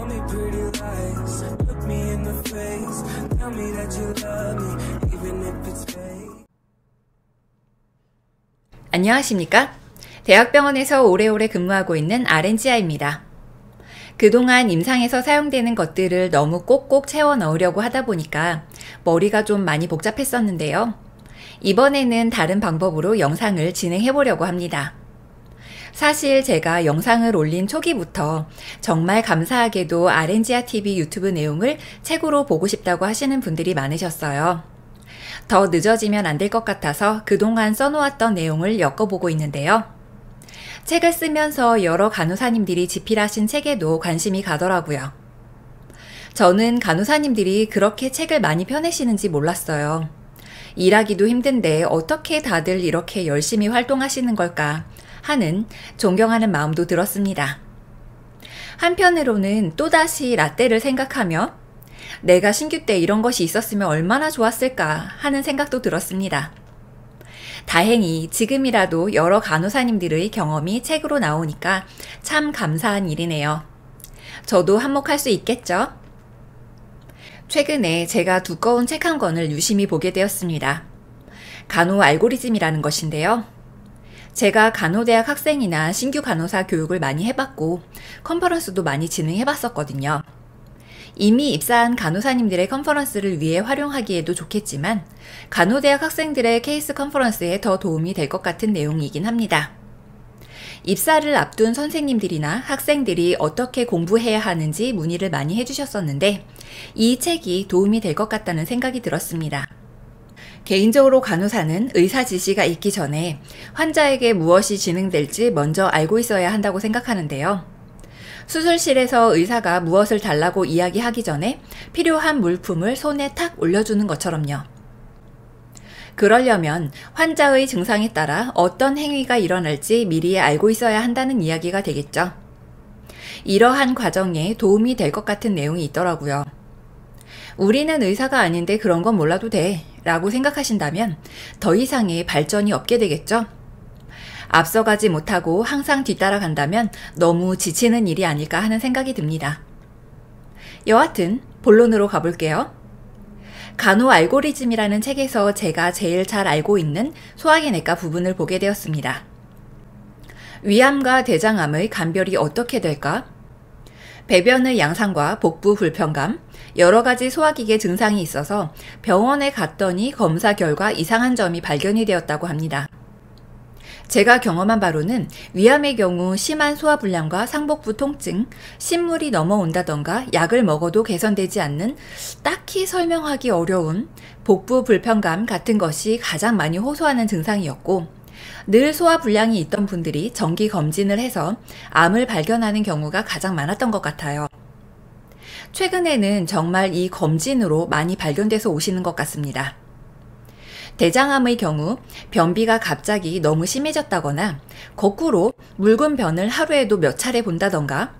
Tell me pretty lies, look me in the face. Tell me that you love me, even if it's fake. 안녕하십니까? 대학병원에서 오래오래 근무하고 있는 RNGI입니다. 그동안 임상에서 사용되는 것들을 너무 꼭꼭 채워 넣으려고 하다 보니까 머리가 좀 많이 복잡했었는데요. 이번에는 다른 방법으로 영상을 진행해 보려고 합니다. 사실 제가 영상을 올린 초기부터 정말 감사하게도 RNGITV 유튜브 내용을 책으로 보고 싶다고 하시는 분들이 많으셨어요. 더 늦어지면 안 될 것 같아서 그동안 써놓았던 내용을 엮어보고 있는데요. 책을 쓰면서 여러 간호사님들이 집필하신 책에도 관심이 가더라고요. 저는 간호사님들이 그렇게 책을 많이 펴내시는지 몰랐어요. 일하기도 힘든데 어떻게 다들 이렇게 열심히 활동하시는 걸까 하는 존경하는 마음도 들었습니다. 한편으로는 또다시 라떼를 생각하며 내가 신규 때 이런 것이 있었으면 얼마나 좋았을까 하는 생각도 들었습니다. 다행히 지금이라도 여러 간호사님들의 경험이 책으로 나오니까 참 감사한 일이네요. 저도 한몫할 수 있겠죠? 최근에 제가 두꺼운 책 한 권을 유심히 보게 되었습니다. 간호 알고리즘이라는 것인데요. 제가 간호대학 학생이나 신규 간호사 교육을 많이 해봤고 컨퍼런스도 많이 진행해봤었거든요. 이미 입사한 간호사님들의 컨퍼런스를 위해 활용하기에도 좋겠지만 간호대학 학생들의 케이스 컨퍼런스에 더 도움이 될 것 같은 내용이긴 합니다. 입사를 앞둔 선생님들이나 학생들이 어떻게 공부해야 하는지 문의를 많이 해주셨었는데 이 책이 도움이 될 것 같다는 생각이 들었습니다. 개인적으로 간호사는 의사 지시가 있기 전에 환자에게 무엇이 진행될지 먼저 알고 있어야 한다고 생각하는데요. 수술실에서 의사가 무엇을 달라고 이야기하기 전에 필요한 물품을 손에 탁 올려주는 것처럼요. 그러려면 환자의 증상에 따라 어떤 행위가 일어날지 미리 알고 있어야 한다는 이야기가 되겠죠. 이러한 과정에 도움이 될 것 같은 내용이 있더라고요. 우리는 의사가 아닌데 그런 건 몰라도 돼 라고 생각하신다면 더 이상의 발전이 없게 되겠죠. 앞서가지 못하고 항상 뒤따라간다면 너무 지치는 일이 아닐까 하는 생각이 듭니다. 여하튼 본론으로 가볼게요. 간호 알고리즘이라는 책에서 제가 제일 잘 알고 있는 소화기내과 부분을 보게 되었습니다. 위암과 대장암의 감별이 어떻게 될까? 배변의 양상과 복부 불편감, 여러 가지 소화기계 증상이 있어서 병원에 갔더니 검사 결과 이상한 점이 발견이 되었다고 합니다. 제가 경험한 바로는 위암의 경우 심한 소화불량과 상복부 통증, 신물이 넘어온다던가 약을 먹어도 개선되지 않는 딱히 설명하기 어려운 복부 불편감 같은 것이 가장 많이 호소하는 증상이었고 늘 소화불량이 있던 분들이 정기 검진을 해서 암을 발견하는 경우가 가장 많았던 것 같아요. 최근에는 정말 이 검진으로 많이 발견돼서 오시는 것 같습니다. 대장암의 경우 변비가 갑자기 너무 심해졌다거나 거꾸로 묽은 변을 하루에도 몇 차례 본다던가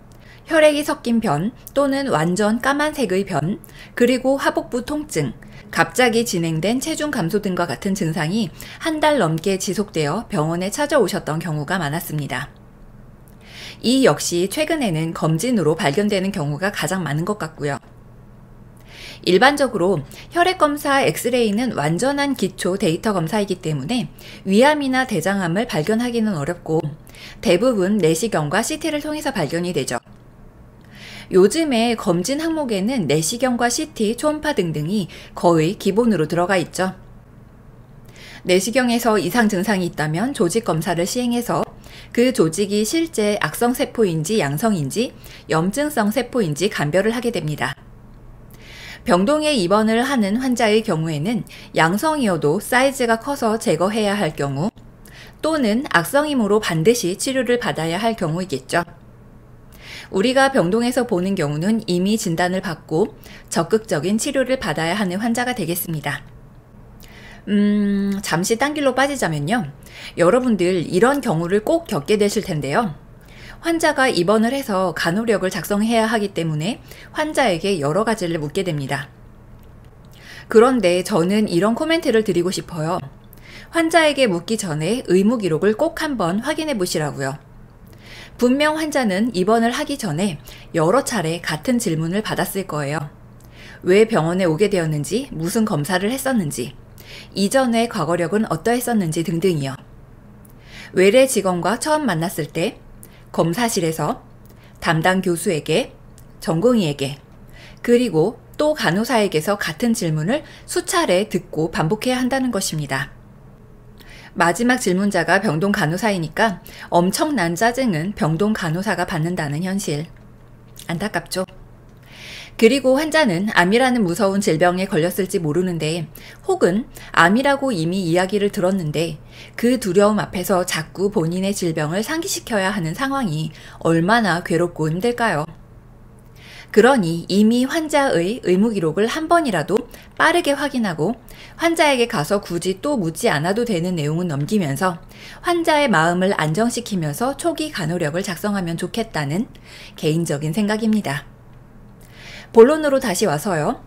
혈액이 섞인 변 또는 완전 까만색의 변 그리고 하복부 통증, 갑자기 진행된 체중 감소 등과 같은 증상이 한 달 넘게 지속되어 병원에 찾아오셨던 경우가 많았습니다. 이 역시 최근에는 검진으로 발견되는 경우가 가장 많은 것 같고요. 일반적으로 혈액검사 엑스레이는 완전한 기초 데이터 검사이기 때문에 위암이나 대장암을 발견하기는 어렵고 대부분 내시경과 CT를 통해서 발견이 되죠. 요즘에 검진 항목에는 내시경과 CT, 초음파 등등이 거의 기본으로 들어가 있죠. 내시경에서 이상 증상이 있다면 조직 검사를 시행해서 그 조직이 실제 악성세포인지 양성인지 염증성 세포인지 감별을 하게 됩니다. 병동에 입원을 하는 환자의 경우에는 양성이어도 사이즈가 커서 제거해야 할 경우 또는 악성이므로 반드시 치료를 받아야 할 경우이겠죠. 우리가 병동에서 보는 경우는 이미 진단을 받고 적극적인 치료를 받아야 하는 환자가 되겠습니다. 잠시 딴 길로 빠지자면요. 여러분들 이런 경우를 꼭 겪게 되실 텐데요. 환자가 입원을 해서 간호력을 작성해야 하기 때문에 환자에게 여러 가지를 묻게 됩니다. 그런데 저는 이런 코멘트를 드리고 싶어요. 환자에게 묻기 전에 의무 기록을 꼭 한번 확인해 보시라고요. 분명 환자는 입원을 하기 전에 여러 차례 같은 질문을 받았을 거예요. 왜 병원에 오게 되었는지, 무슨 검사를 했었는지, 이전의 과거력은 어떠했었는지 등등이요. 외래 직원과 처음 만났을 때, 검사실에서, 담당 교수에게, 전공의에게, 그리고 또 간호사에게서 같은 질문을 수차례 듣고 반복해야 한다는 것입니다. 마지막 질문자가 병동 간호사이니까 엄청난 짜증은 병동 간호사가 받는다는 현실. 안타깝죠? 그리고 환자는 암이라는 무서운 질병에 걸렸을지 모르는데, 혹은 암이라고 이미 이야기를 들었는데 그 두려움 앞에서 자꾸 본인의 질병을 상기시켜야 하는 상황이 얼마나 괴롭고 힘들까요? 그러니 이미 환자의 의무기록을 한 번이라도 빠르게 확인하고 환자에게 가서 굳이 또 묻지 않아도 되는 내용은 넘기면서 환자의 마음을 안정시키면서 초기 간호력을 작성하면 좋겠다는 개인적인 생각입니다. 본론으로 다시 와서요.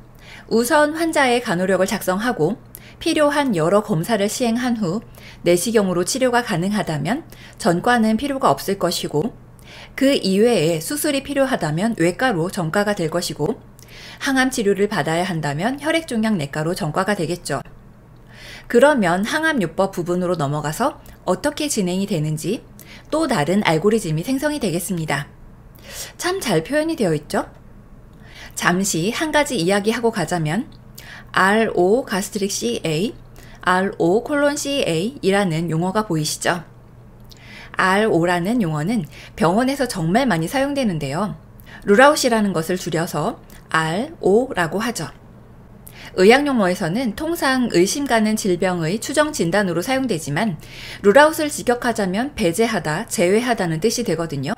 우선 환자의 간호력을 작성하고 필요한 여러 검사를 시행한 후 내시경으로 치료가 가능하다면 전과는 필요가 없을 것이고, 그 이외에 수술이 필요하다면 외과로 전과가 될 것이고, 항암 치료를 받아야 한다면 혈액종양내과로 전과가 되겠죠. 그러면 항암요법 부분으로 넘어가서 어떻게 진행이 되는지 또 다른 알고리즘이 생성이 되겠습니다. 참 잘 표현이 되어 있죠? 잠시 한 가지 이야기하고 가자면 RO 가스트릭 CA, RO 콜론 CA 이라는 용어가 보이시죠? RO라는 용어는 병원에서 정말 많이 사용되는데요. 룰아웃이라는 것을 줄여서 RO라고 하죠. 의학용어에서는 통상 의심 가는 질병의 추정 진단으로 사용되지만 룰아웃을 직역하자면 배제하다, 제외하다는 뜻이 되거든요.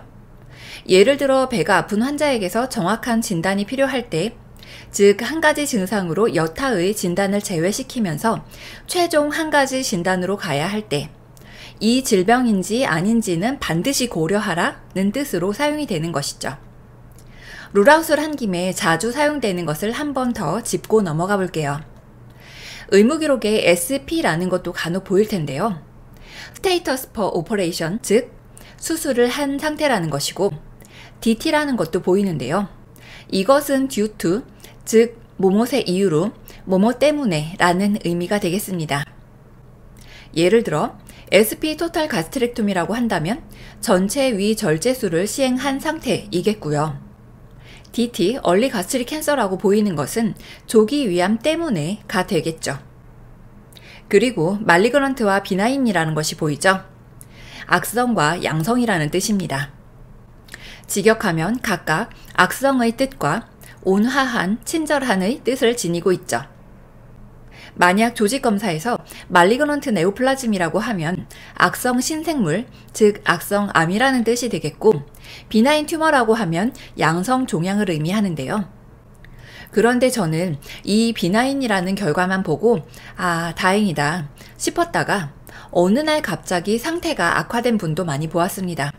예를 들어 배가 아픈 환자에게서 정확한 진단이 필요할 때, 즉 한 가지 증상으로 여타의 진단을 제외시키면서 최종 한 가지 진단으로 가야 할 때, 이 질병인지 아닌지는 반드시 고려하라는 뜻으로 사용이 되는 것이죠. 룰아웃을 한 김에 자주 사용되는 것을 한 번 더 짚고 넘어가 볼게요. 의무기록에 SP라는 것도 간혹 보일 텐데요. Status per Operation, 즉 수술을 한 상태라는 것이고, DT라는 것도 보이는데요. 이것은 due to, 즉 뭐뭇의 이유로, 뭐뭐 때문에 라는 의미가 되겠습니다. 예를 들어 SP 토탈 가스트렉토미라고 한다면 전체 위 절제술을 시행한 상태이겠고요. DT, 얼리 가스트릭 캔서라고 보이는 것은 조기 위암 때문에가 되겠죠. 그리고 말리그넌트와 비나인이라는 것이 보이죠? 악성과 양성이라는 뜻입니다. 직역하면 각각 악성의 뜻과 온화한, 친절한의 뜻을 지니고 있죠. 만약 조직검사에서 말리그넌트 네오플라즘이라고 하면 악성 신생물, 즉 악성암이라는 뜻이 되겠고, 비나인 튜머라고 하면 양성 종양을 의미하는데요. 그런데 저는 이 비나인이라는 결과만 보고 아, 다행이다 싶었다가 어느 날 갑자기 상태가 악화된 분도 많이 보았습니다.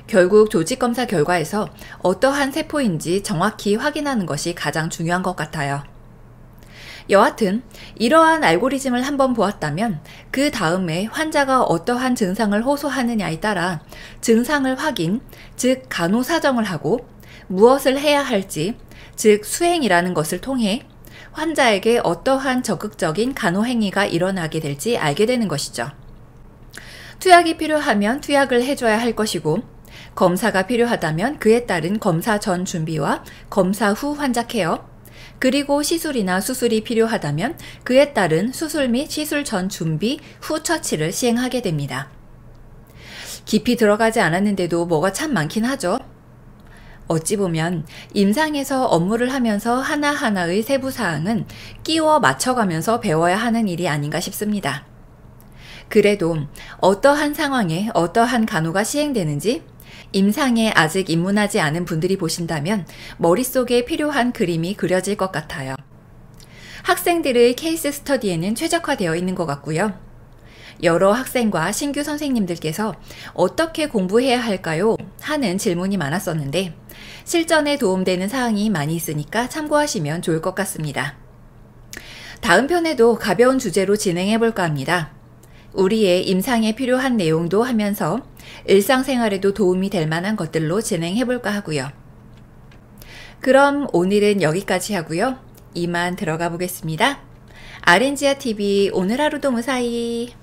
결국 조직검사 결과에서 어떠한 세포인지 정확히 확인하는 것이 가장 중요한 것 같아요. 여하튼 이러한 알고리즘을 한번 보았다면 그 다음에 환자가 어떠한 증상을 호소하느냐에 따라 증상을 확인, 즉 간호사정을 하고 무엇을 해야 할지, 즉 수행이라는 것을 통해 환자에게 어떠한 적극적인 간호행위가 일어나게 될지 알게 되는 것이죠. 투약이 필요하면 투약을 해줘야 할 것이고, 검사가 필요하다면 그에 따른 검사 전 준비와 검사 후 환자 케어, 그리고 시술이나 수술이 필요하다면 그에 따른 수술 및 시술 전 준비 후 처치를 시행하게 됩니다. 깊이 들어가지 않았는데도 뭐가 참 많긴 하죠. 어찌 보면 임상에서 업무를 하면서 하나하나의 세부사항은 끼워 맞춰가면서 배워야 하는 일이 아닌가 싶습니다. 그래도 어떠한 상황에 어떠한 간호가 시행되는지 임상에 아직 입문하지 않은 분들이 보신다면 머릿속에 필요한 그림이 그려질 것 같아요. 학생들의 케이스 스터디에는 최적화되어 있는 것 같고요. 여러 학생과 신규 선생님들께서 어떻게 공부해야 할까요? 하는 질문이 많았었는데 실전에 도움되는 사항이 많이 있으니까 참고하시면 좋을 것 같습니다. 다음 편에도 가벼운 주제로 진행해 볼까 합니다. 우리의 임상에 필요한 내용도 하면서 일상생활에도 도움이 될 만한 것들로 진행해볼까 하고요. 그럼 오늘은 여기까지 하고요. 이만 들어가 보겠습니다. 아렌지아 TV 오늘 하루도 무사히.